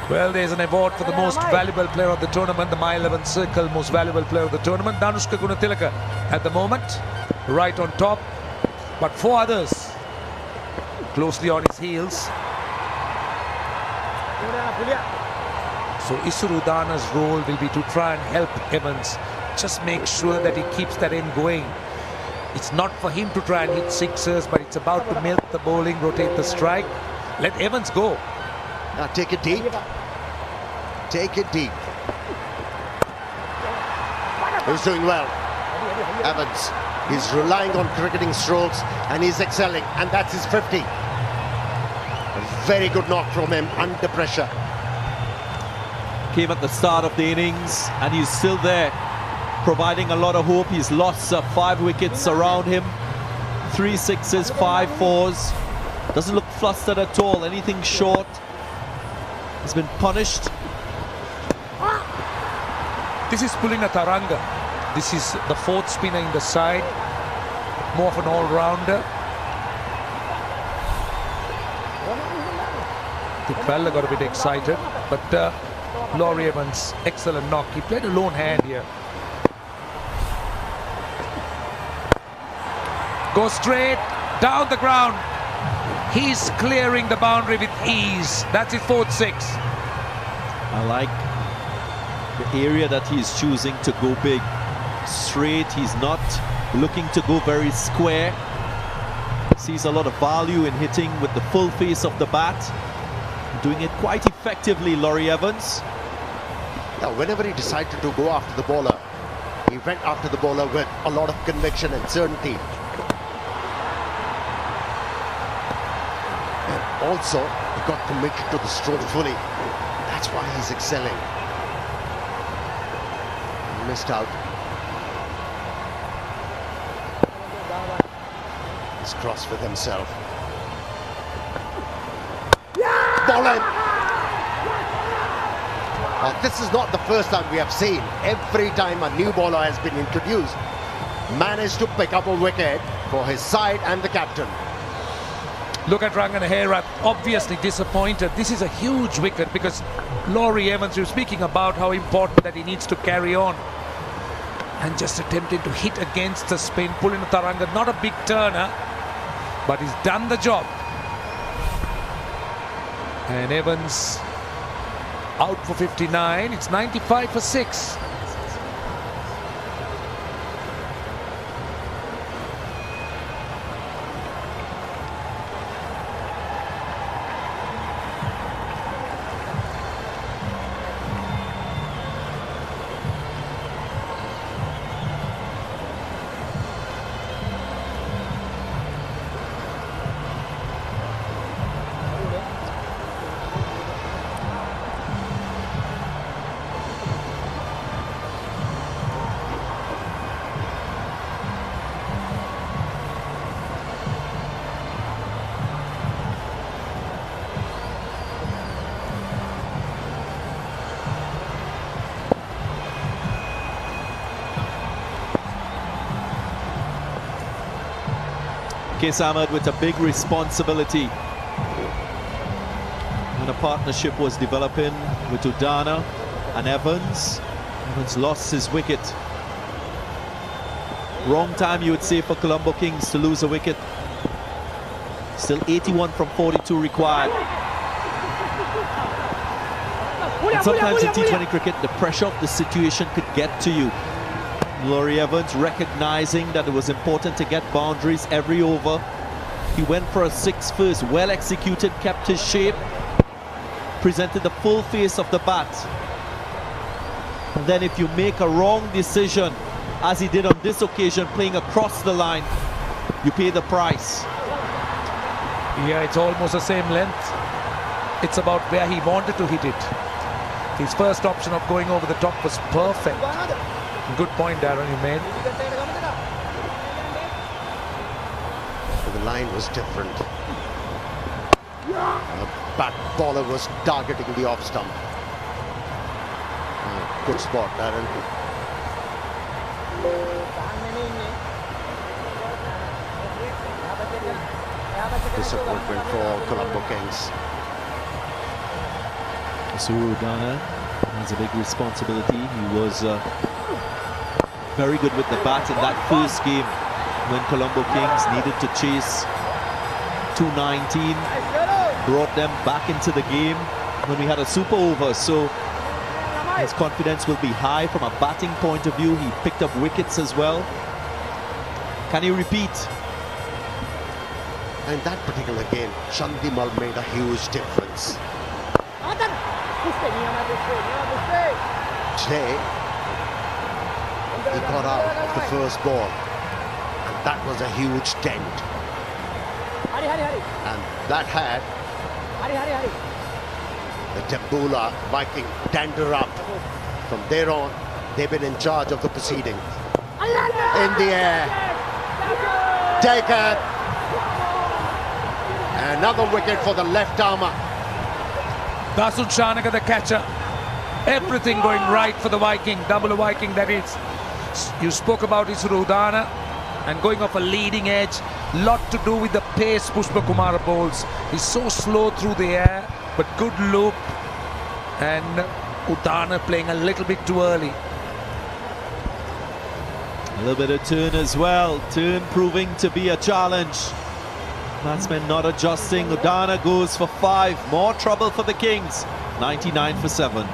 Well, there's an award for the most valuable player of the tournament, the My 11 Circle most valuable player of the tournament. Danushka Gunatilaka at the moment, right on top. But 4 others closely on his heels. So Isuru Dana's role will be to try and help Evans. Just make sure that he keeps that end going. It's not for him to try and hit sixers, but it's about to milk the bowling, rotate the strike. Let Evans go. Now take it deep. Take it deep. He's doing well. Evans. He's relying on cricketing strokes and he's excelling. And that's his 50. A very good knock from him under pressure. Came at the start of the innings and he's still there, providing a lot of hope. He's lost 5 wickets around him. 3 sixes, 5 fours. Doesn't look flustered at all. Anything short, he's been punished. This is Pulina Taranga. This is the 4th spinner in the side. More of an all-rounder. Tipella got a bit excited, but Laurie Evans, excellent knock. He played a lone hand here. Goes straight down the ground. He's clearing the boundary with ease. That's his 4th 6. I like the area that he's choosing to go big. Straight, he's not looking to go very square. Sees a lot of value in hitting with the full face of the bat. Doing it quite effectively, Laurie Evans. Now, whenever he decided to go after the bowler, he went after the bowler with a lot of conviction and certainty. And also, he got committed to the stroke fully. That's why he's excelling. He missed out. He's cross with himself. Ball in. Now, this is not the first time we have seen. Every time a new bowler has been introduced, managed to pick up a wicket for his side and the captain. Look at Rangan Herath, obviously disappointed. This is a huge wicket because Laurie Evans, you're speaking about how important that he needs to carry on. And just attempting to hit against the spin. Pulina Taranga, not a big turner, but he's done the job. And Evans out for 59. It's 95 for 6. Kes Ahmed with a big responsibility. And a partnership was developing with Udana and Evans. Evans lost his wicket. Wrong time, you would say, for Colombo Kings to lose a wicket. Still 81 from 42 required. And sometimes in T20 cricket, the pressure of the situation could get to you. Laurie Evans recognizing that it was important to get boundaries every over. He went for a 6 first, well executed, kept his shape, presented the full face of the bat. And then if you make a wrong decision, as he did on this occasion, playing across the line, you pay the price. Yeah, it's almost the same length. It's about where he wanted to hit it. His first option of going over the top was perfect. Good point, Darren, you made. The line was different. The back bowler was targeting the off stump. Good spot, Darren. Disappointment for Colombo Kings. Surudana has a big responsibility. He was very good with the bat in that first game when Colombo Kings needed to chase 219, brought them back into the game when we had a super over. So his confidence will be high from a batting point of view. He picked up wickets as well. Can he repeat? In that particular game, Chandimal made a huge difference. Today, he got out of the first ball, and that was a huge dent. And that had the Dambulla Viking dander up. From there on, they've been in charge of the proceedings. In the air, taken. Another wicket for the left armour. Dasun Shanaka, the catcher. Everything going right for the Viking, Dambulla Viking that is. You spoke about his Surudana and going off a leading edge. Lot to do with the pace Pushpa Kumar bowls. He's so slow through the air, but good loop. And Udana playing a little bit too early. A little bit of turn as well. Turn proving to be a challenge. Batsmen not adjusting. Udana goes for 5. More trouble for the Kings. 99 for 7.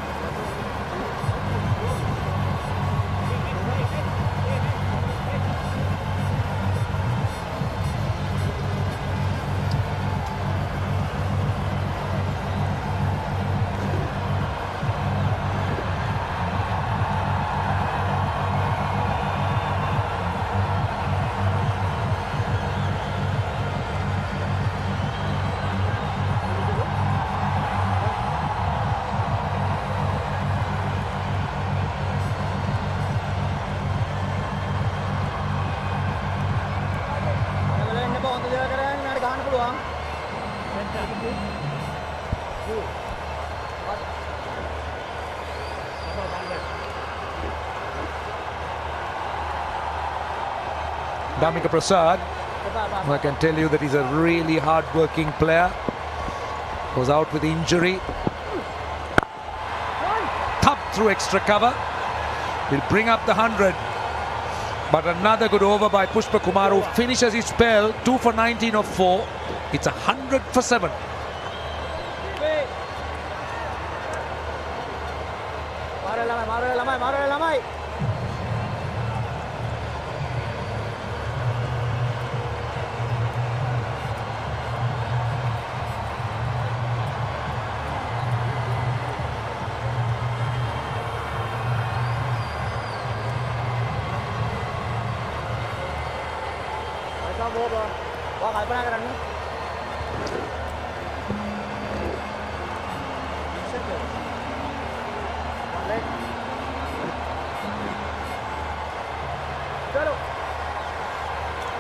Damika Prasad, I can tell you that he's a really hard-working player. Was out with injury. Thumped through extra cover. He'll bring up the 100. But another good over by Pushpa Kumar, who finishes his spell. 2 for 19 of 4. It's 100 for 7.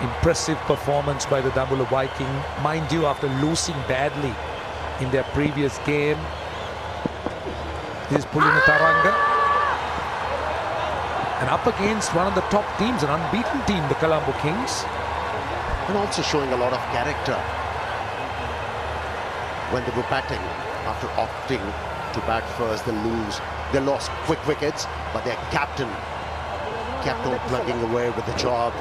Impressive performance by the Dambulla Viking. Mind you, after losing badly in their previous game. This is Pulina Taranga. And up against one of the top teams, an unbeaten team, the Colombo Kings. And also showing a lot of character when they were batting. After opting to bat first, they lost quick wickets, but their captain kept on plugging away with the job,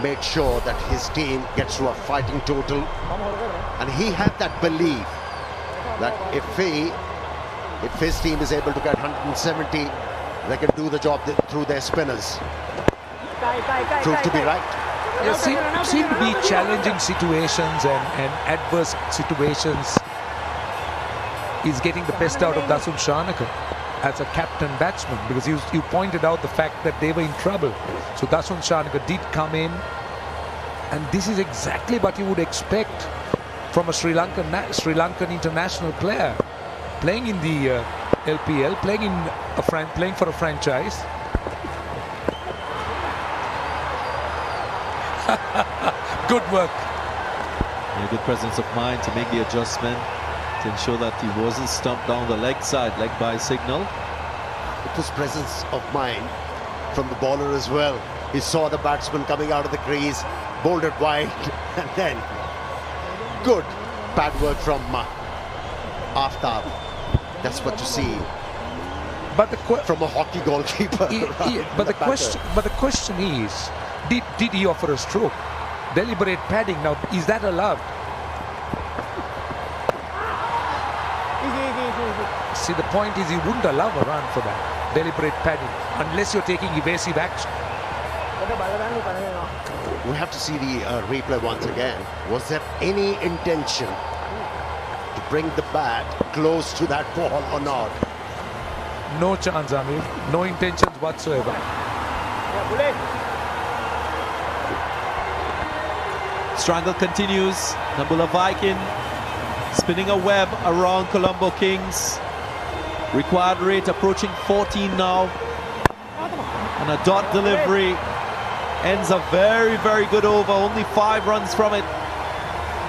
made sure that his team gets to a fighting total, and he had that belief that if his team is able to get 170, they can do the job through their spinners. Proved to be right. Yeah, seem to be challenging situations and adverse situations. He's getting the best out of Dasun Shanaka as a captain batsman, because you pointed out the fact that they were in trouble. So Dasun Shanaka did come in, and this is exactly what you would expect from a Sri Lankan international player playing in the LPL, playing for a franchise. Good work. Yeah, good presence of mind to make the adjustment to ensure that he wasn't stumped down the leg side, leg by signal. It was presence of mind from the bowler as well. He saw the batsman coming out of the crease, bowled it wide, and then good pad work from Aftab. That's what you see But from a hockey goalkeeper. But the question is, did he offer a stroke? Deliberate padding. Now, is that allowed? See, the point is he wouldn't allow a run for that. Deliberate padding. Unless you're taking evasive action. We have to see the replay once again. Was there any intention to bring the bat close to that ball or not? No chance, Amir. No intentions whatsoever. Struggle continues. Dambulla Vikings spinning a web around Colombo Kings. Required rate approaching 14 now. And a dot delivery ends a very, very good over. Only 5 runs from it.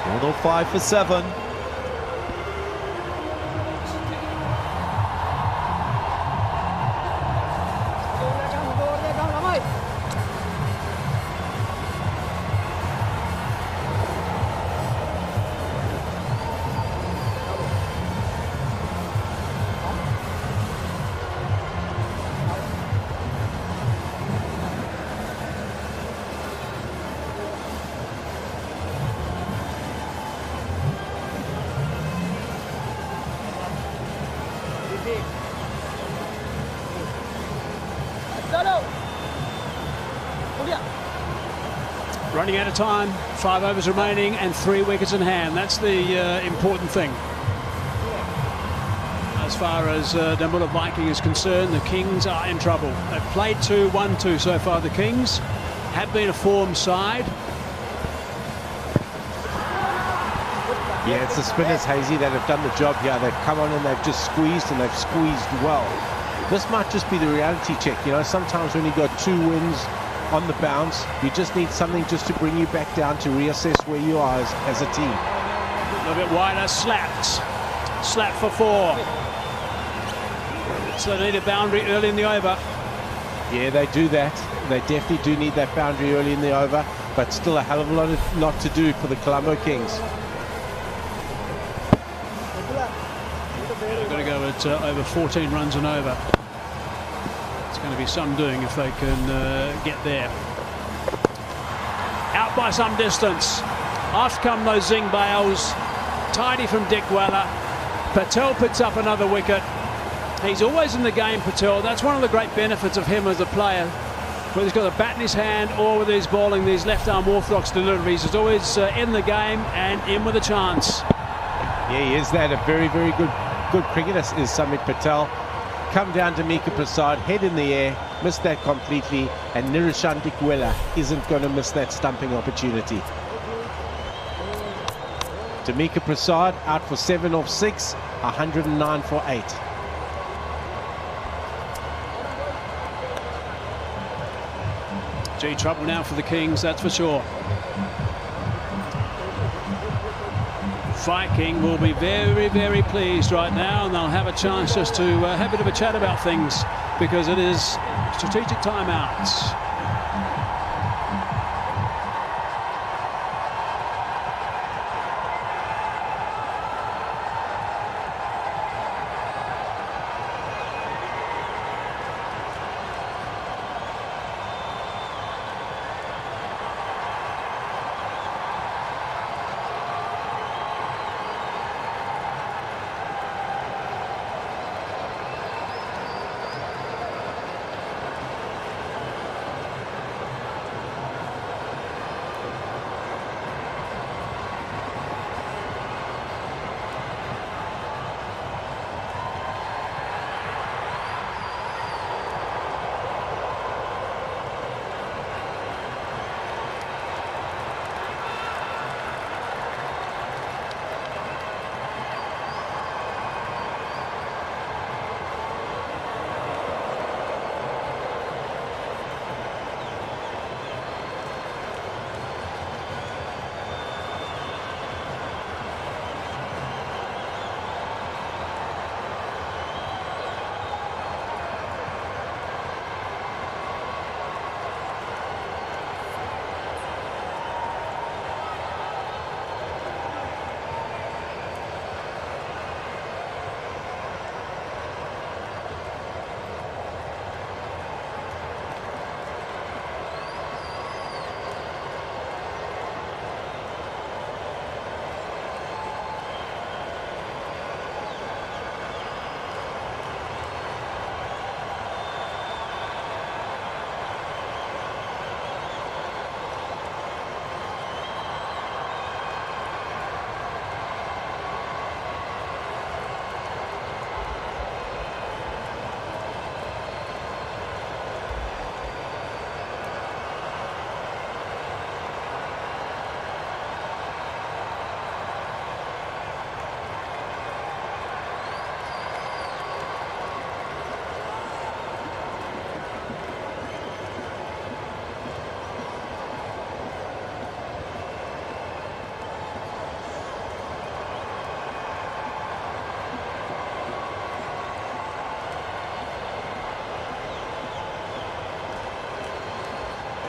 Although 5 for 7. Running out of time, 5 overs remaining and 3 wickets in hand. That's the important thing. As far as Dambulla Viking is concerned, the Kings are in trouble. They've played 2-1-2 so far. The Kings have been a form side. Yeah, it's the spinners, Hazy, that have done the job here. They've come on and they've just squeezed, and they've squeezed well. This might just be the reality check. You know, sometimes when you've got 2 wins on the bounce, you just need something just to bring you back down to reassess where you are as a team. A little bit wider, slapped. Slap for 4. So they need a boundary early in the over. Yeah, they do that. They definitely do need that boundary early in the over, but still a hell of a lot to do for the Colombo Kings. They've got to go at over 14 runs and over. It's going to be some doing if they can get there. Out by some distance. Off come those zing bails. Tidy from Dick Weller. Patel picks up another wicket. He's always in the game, Patel. That's one of the great benefits of him as a player. Whether he's got a bat in his hand or whether he's bowling these left-arm orthodox deliveries, he's always in the game and in with a chance. Yeah, he is that. A very, very good cricketer is Samit Patel. Come down to Mika Prasad, head in the air, missed that completely, and Nirishan Dikwela isn't going to miss that stumping opportunity. Tamika Prasad out for 7 off 6, 109 for 8. Gee, trouble now for the Kings, that's for sure. Viking will be very, very pleased right now, and they'll have a chance just to have a bit of a chat about things, because it is strategic timeouts.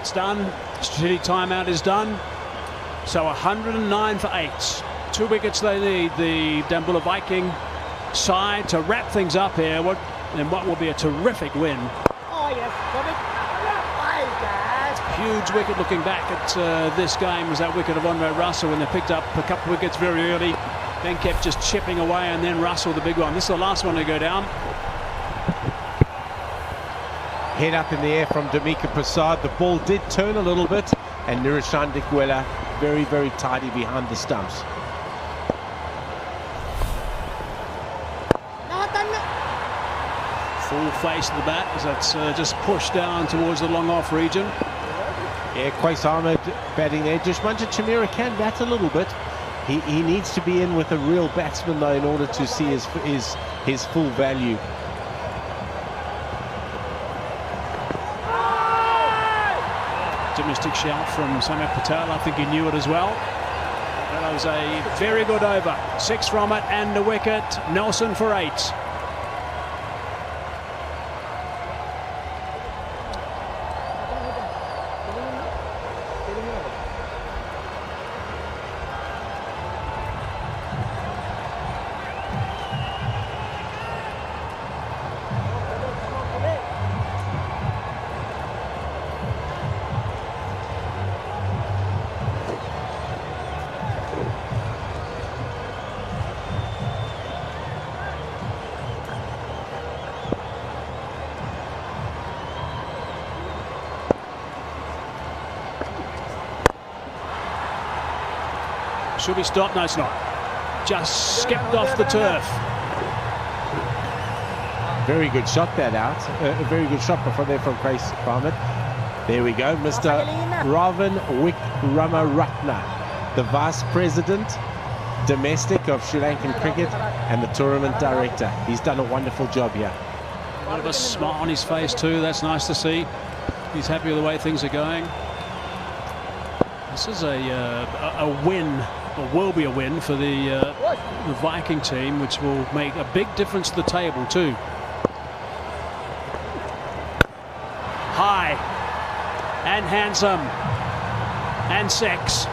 That's done. Strategic timeout is done. So 109 for 8. 2 wickets they need, the Dambulla Viking side, to wrap things up here. What will be a terrific win. Huge wicket looking back at this game was that wicket of Andre Russell when they picked up a couple of wickets very early, then kept just chipping away, and then Russell the big one. This is the last one to go down. Head up in the air from Damika Prasad. The ball did turn a little bit, and Nirishan Dickwella very, very tidy behind the stumps. Full face of the bat as that's just pushed down towards the long off region. Yeah, Qais Ahmed batting there. Dushmanjit Chameera can bat a little bit. He needs to be in with a real batsman though in order to see his full value. Domestic shout from Samir Patel. I think he knew it as well. That was a very good over. 6 from it and a wicket. Nelson for 8. Should be stopped? No, it's not. Just skipped off the turf. Very good shot that out. A very good shot before there from Qais Ahmed. There we go, Mr. Ravin Wikramaratne, the Vice President Domestic of Sri Lankan Cricket and the Tournament Director. He's done a wonderful job here. A bit of a smile on his face too. That's nice to see. He's happy with the way things are going. This is a win, or will be a win for the Viking team, which will make a big difference to the table too. High and handsome and 6.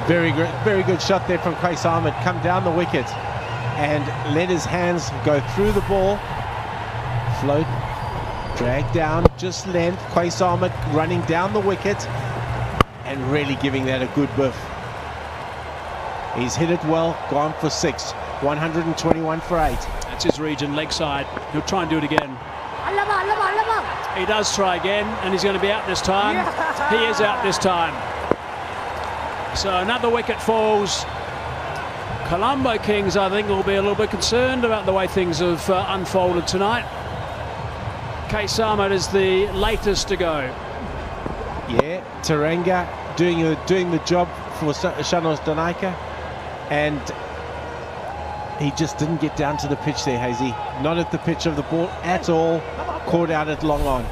Very good shot there from Qais Ahmed. Come down the wicket and let his hands go through the ball, float, drag down, just length. Qais Ahmed running down the wicket and really giving that a good biff. He's hit it well, gone for 6. 121 for 8. That's his region, leg side. He'll try and do it again. He does try again, and he's going to be out this time. He is out this time. So another wicket falls. Colombo Kings, I think, will be a little bit concerned about the way things have unfolded tonight. Qais Ahmed is the latest to go. Yeah, Taranga doing the job for Shanos Donaika, and he just didn't get down to the pitch there, Hazy. Not at the pitch of the ball at all. Caught out at long on.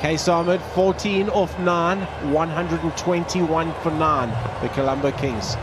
Qais Ahmed 14 off 9, 121 for 9, the Colombo Kings.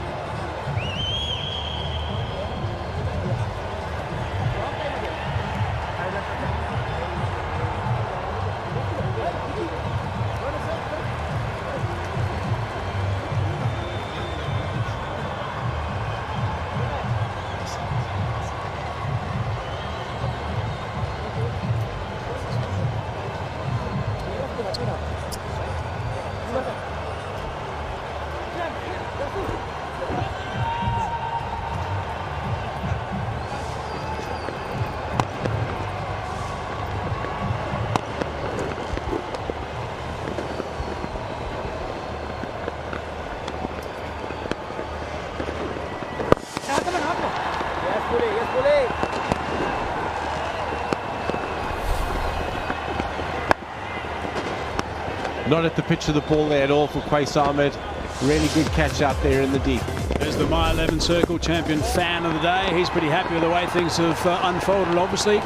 Not at the pitch of the ball there at all for Qais Ahmed. Really good catch out there in the deep. There's the My 11 Circle champion fan of the day. He's pretty happy with the way things have unfolded, obviously.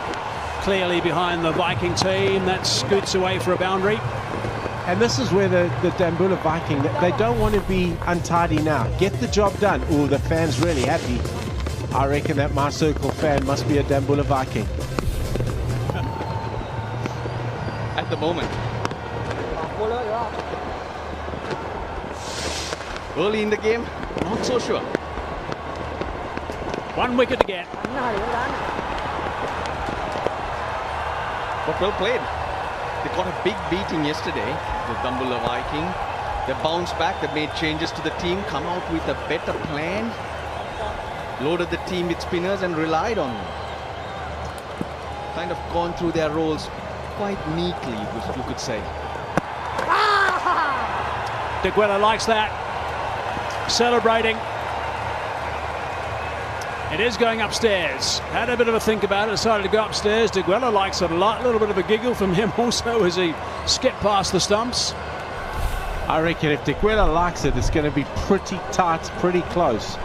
Clearly behind the Viking team. That scoots away for a boundary. And this is where the Dambulla Viking, they don't want to be untidy now. Get the job done. Oh, the fan's really happy. I reckon that My Circle fan must be a Dambulla Viking. at the moment. Early in the game, not so sure. 1 wicket to get. But well played. They got a big beating yesterday, the Dambulla Viking. They bounced back, they made changes to the team, come out with a better plan, loaded the team with spinners and relied on them. Kind of gone through their roles quite neatly, you could say. Diguela likes that. Celebrating. It is going upstairs. Had a bit of a think about it, decided to go upstairs. Diguela likes it a lot. A little bit of a giggle from him also as he skipped past the stumps. I reckon if Diguela likes it, it's going to be pretty tight, pretty close.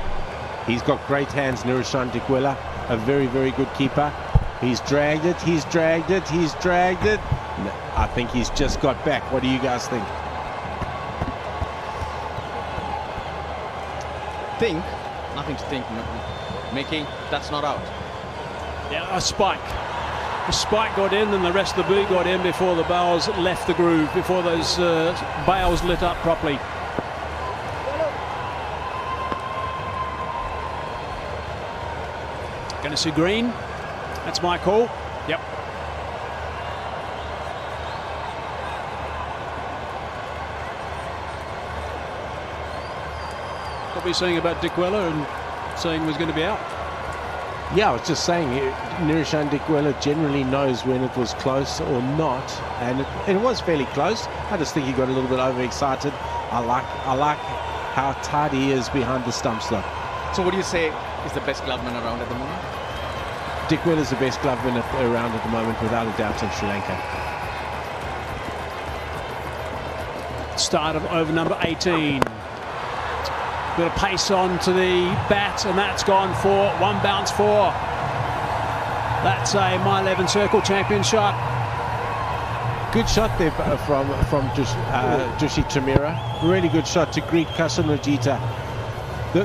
He's got great hands, Niroshan Diguela, a very, very good keeper. He's dragged it, he's dragged it, he's dragged it. No, I think he's just got back. What do you guys think? Nothing to think. Mickey, that's not out. Yeah, a spike. The spike got in and the rest of the boot got in before the bails left the groove, before those bails lit up properly. Going to see green. That's my call. Yep. What were you saying about Diguela and saying he was going to be out? Yeah, I was just saying, Niroshan Diguela generally knows when it was close or not, and it was fairly close. I just think he got a little bit overexcited. I like how tight he is behind the stumps, though. So what do you say is the best gloveman around at the moment? Diguela is the best gloveman around at the moment, without a doubt, in Sri Lanka. Start of over number 18. Bit of pace on to the bat, and that's gone for 1 bounce 4. That's a My 11 Circle champion shot. Good shot there from Joshi Chamira. Really good shot to greet Kasan Rajita.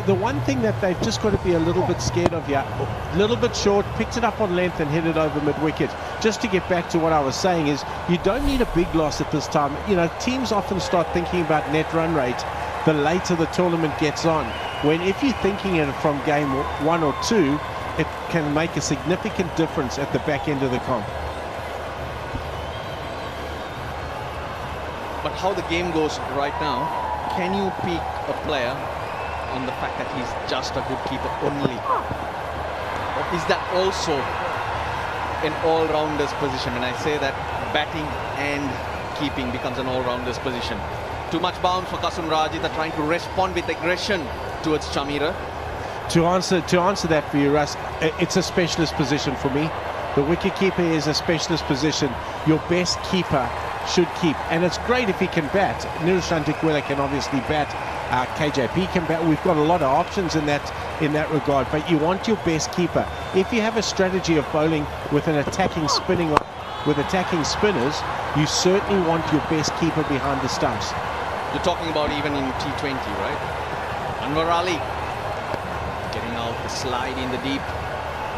The one thing that they've just got to be a little bit scared of here, a little bit short, picked it up on length and hit it over mid-wicket. Just to get back to what I was saying is, you don't need a big loss at this time. You know, teams often start thinking about net run rate the later the tournament gets on. When if you're thinking it from game 1 or 2, it can make a significant difference at the back end of the comp. But how the game goes right now, can you pick a player on the fact that he's just a good keeper only? Or is that also an all-rounder's position? When I say that, batting and keeping becomes an all-rounder's position. Too much bounce for Kasun Rajita, trying to respond with aggression towards Chamira. To answer that for you, Russ, it's a specialist position for me. The wicket-keeper is a specialist position. Your best keeper should keep. And it's great if he can bat. Niroshan Diguela can obviously bat. KJP can bat. We've got a lot of options in that regard. But you want your best keeper. If you have a strategy of bowling with an attacking spinners, you certainly want your best keeper behind the stumps. You're talking about even in T20, right? Anwar Ali getting out the slide in the deep.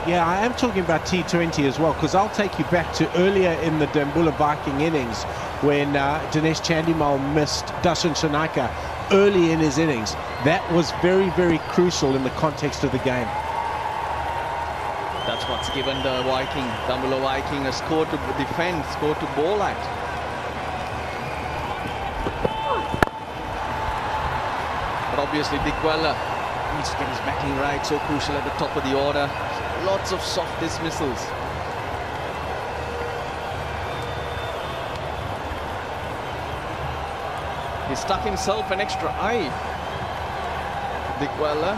Yeah, I am talking about T20 as well, because I'll take you back to earlier in the Dambulla Viking innings when Dinesh Chandimal missed Darshan Shanaka early in his innings. That was very, very crucial in the context of the game. That's what's given the Dambulla Viking a score to defend, score to bowl at. But obviously Diguela needs to get his batting right, so crucial at the top of the order. Lots of soft dismissals. He stuck himself an extra eye. Diguela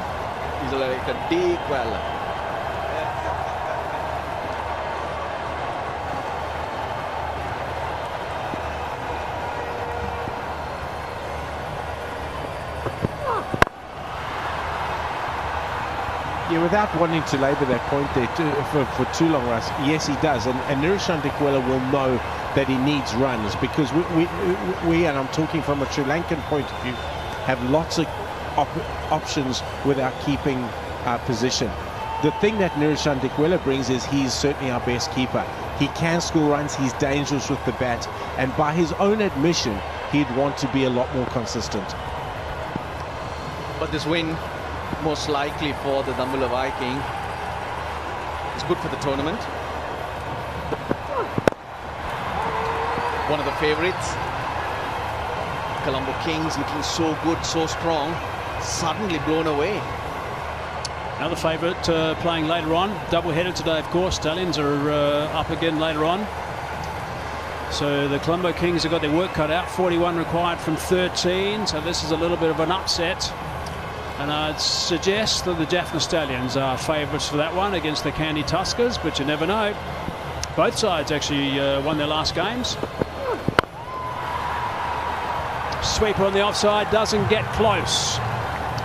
is like a Diguela. Yeah, without wanting to labour that point there for too long, Russ, yes, he does. And Niroshan Diguela will know that he needs runs, because we, and I'm talking from a Sri Lankan point of view, have lots of options with our keeping position. The thing that Niroshan Diguela brings is he's certainly our best keeper. He can score runs, he's dangerous with the bat, And by his own admission, he'd want to be a lot more consistent. But this win, most likely for the Dambulla Viking, is good for the tournament. One of the favourites, Colombo Kings, looking so good, so strong, suddenly blown away. Another favourite playing later on. Double-headed today, of course. Stallions are up again later on. So the Colombo Kings have got their work cut out. 41 required from 13. So this is a little bit of an upset. And I'd suggest that the Jaffna Stallions are favourites for that one against the Candy Tuskers, but you never know. Both sides actually won their last games. Sweeper on the offside, doesn't get close.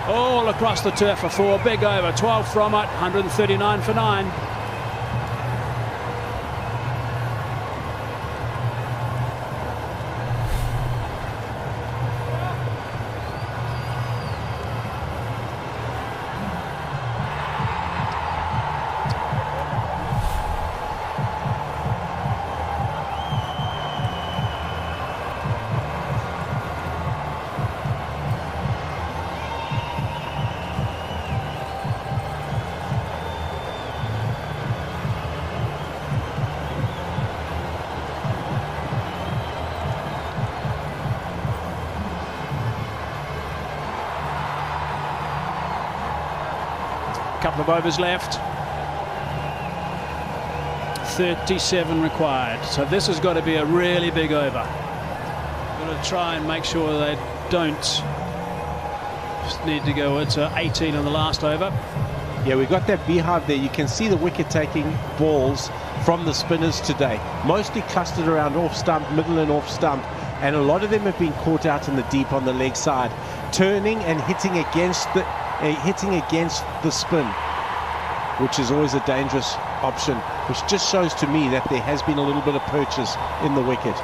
All across the turf for 4, big over, 12 from it, 139 for 9. Couple of overs left. 37 required. So this has got to be a really big over. Got to try and make sure they don't just need to go at 18 on the last over. Yeah, we've got that beehive there. You can see the wicket-taking balls from the spinners today. Mostly clustered around off-stump, middle and off-stump. And a lot of them have been caught out in the deep on the leg side. Turning and hitting against the spin, which is always a dangerous option, which just shows to me that there has been a little bit of purchase in the wicket.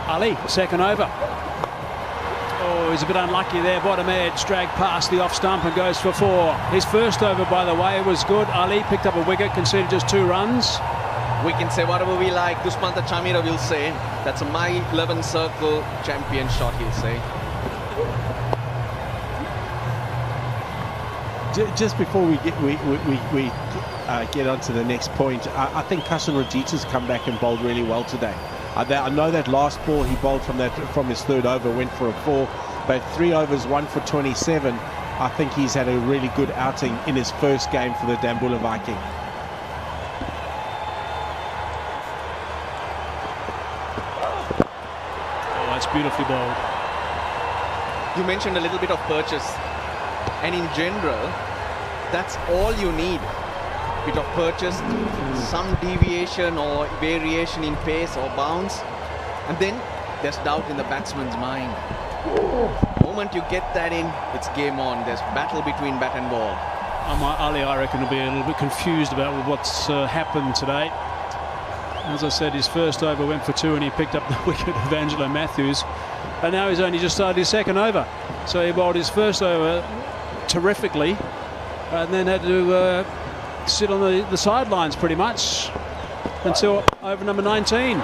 Ali, second over. Oh, he's a bit unlucky there. Bottom edge, dragged past the off stump and goes for 4. His first over, by the way, was good. Ali picked up a wicket, conceded just 2 runs. We can say whatever we like. Dushmanta Chamira will say that's a my 11 circle champion shot, he'll say. Just before we get on to the next point, I think Kashan Rajita's come back and bowled really well today. I know that last ball he bowled from his third over went for a 4, but 3 overs, 1 for 27. I think he's had a really good outing in his first game for the Dambulla Viking. Oh, that's beautifully bowled. You mentioned a little bit of purchase, and in general, that's all you need. Bit of purchase, some deviation or variation in pace or bounce, and then there's doubt in the batsman's mind. The moment you get that in, it's game on. There's battle between bat and ball. Ali, I reckon, will be a little bit confused about what's happened today. As I said, his first over went for 2 and he picked up the wicket of Angelo Matthews, and now he's only just started his second over. So he bowled his first over terrifically and then had to sit on the sidelines pretty much until over number 19.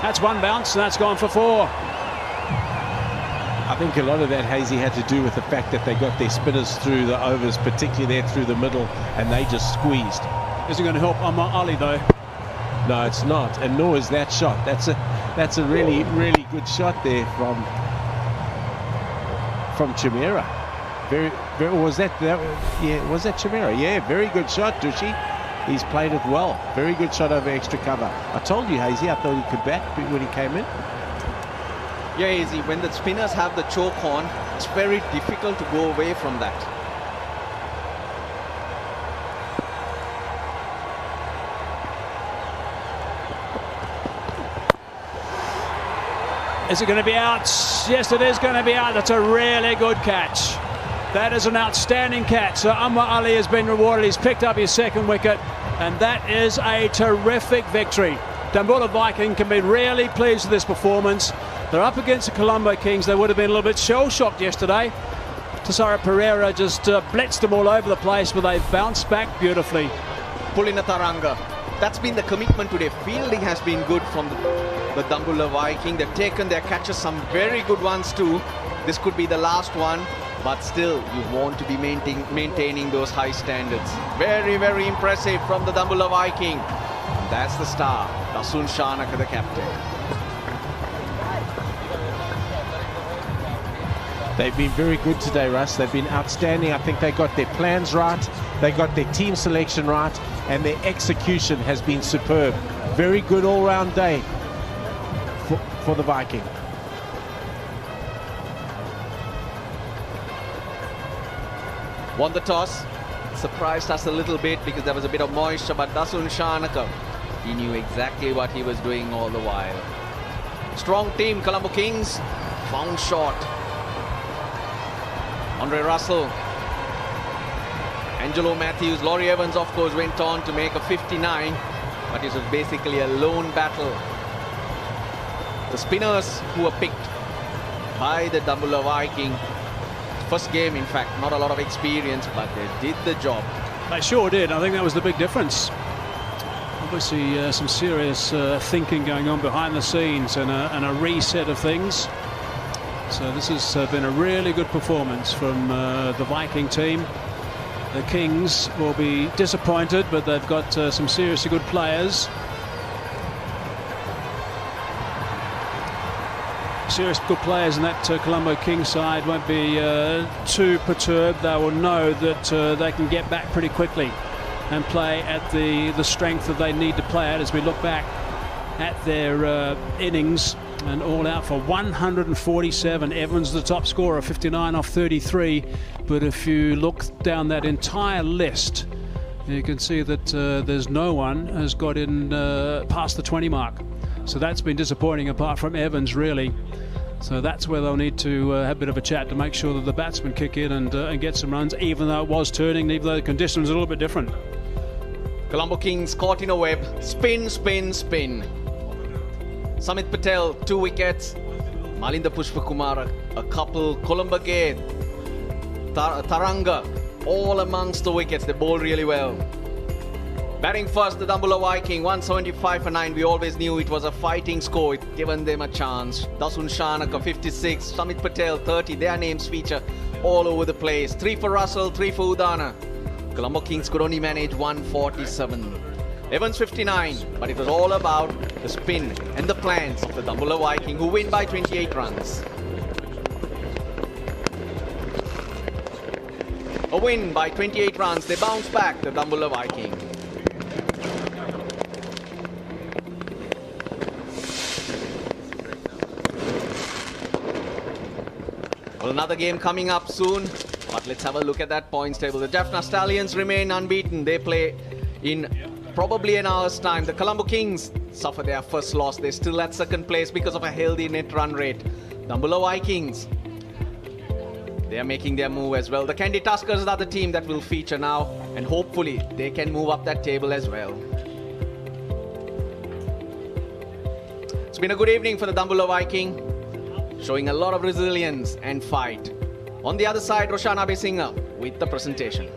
That's one bounce and that's gone for 4. I think a lot of that, Hazy, had to do with the fact that they got their spinners through the overs, particularly there through the middle, and they just squeezed. Isn't going to help Ali though. No, it's not, and nor is that shot. That's a really, really good shot there from Chamira. Was that Chamira? Yeah, very good shot, Dushi. He's played it well. Very good shot over extra cover. I told you, Hazy, I thought he could bat when he came in. Yeah, Hazy, when the spinners have the choke on, it's very difficult to go away from that. Is it going to be out? Yes, it is going to be out. That's a really good catch. That is an outstanding catch. So Anwar Ali has been rewarded. He's picked up his second wicket, and that is a terrific victory. Dambulla Viking can be really pleased with this performance. They're up against the Colombo Kings. They would have been a little bit shell-shocked yesterday. Tasara Pereira just blitzed them all over the place, but they've bounced back beautifully. Pulina Taranga. That's been the commitment today. Fielding has been good from the Dambulla Viking. They've taken their catches, some very good ones too. This could be the last one, but still you want to be maintaining those high standards. Very, very impressive from the Dambulla Viking. And that's the star, Dasun Shanaka, the captain. They've been very good today, Russ. They've been outstanding. I think they got their plans right, they got their team selection right, and their execution has been superb. Very good all-round day for the Viking. Won the toss. Surprised us a little bit because there was a bit of moisture, but Dasun Shanaka, he knew exactly what he was doing all the while. Strong team, Colombo Kings. Found short. Andre Russell, Angelo Matthews, Laurie Evans of course went on to make a 59, but it was basically a lone battle. The spinners who were picked by the Dambulla Viking, first game in fact, not a lot of experience, but they did the job. They sure did. I think that was the big difference. Obviously some serious thinking going on behind the scenes and a reset of things. So this has been a really good performance from the Viking team. The Kings will be disappointed, but they've got some seriously good players. Serious good players in that Colombo Kings side won't be too perturbed. They will know that they can get back pretty quickly and play at the strength that they need to play at as we look back at their innings. And all out for 147. Evans the top scorer, 59 off 33. But if you look down that entire list, you can see that there's no one has got in past the 20 mark. So that's been disappointing apart from Evans, really. So that's where they'll need to have a bit of a chat to make sure that the batsmen kick in and get some runs, even though it was turning, even though the conditions are a little bit different. Colombo Kings caught in a web. Spin, spin, spin. Samit Patel, 2 wickets. Malinda Pushpakumar, a couple. Colombo Gate, Taranga, all amongst the wickets. They bowled really well. Batting first, the Dambulla Viking, 175 for 9. We always knew it was a fighting score. It given them a chance. Dasun Shanaka, 56. Samit Patel, 30. Their names feature all over the place. 3 for Russell, 3 for Udana. Colombo Kings could only manage 147. Evans 59, but it was all about the spin and the plans of the Dambulla Viking, who win by 28 runs. A win by 28 runs. They bounce back, the Dambulla Viking. Well, another game coming up soon, but let's have a look at that points table. The Jaffna Stallions remain unbeaten. They play in probably an hour's time. The Colombo Kings suffer their first loss. They're still at second place because of a healthy net run rate. Dambulla Vikings, they are making their move as well. The Candy Tuskers are the team that will feature now, and hopefully they can move up that table as well. It's been a good evening for the Dambulla Viking, showing a lot of resilience and fight. On the other side, Roshana Besinga with the presentation.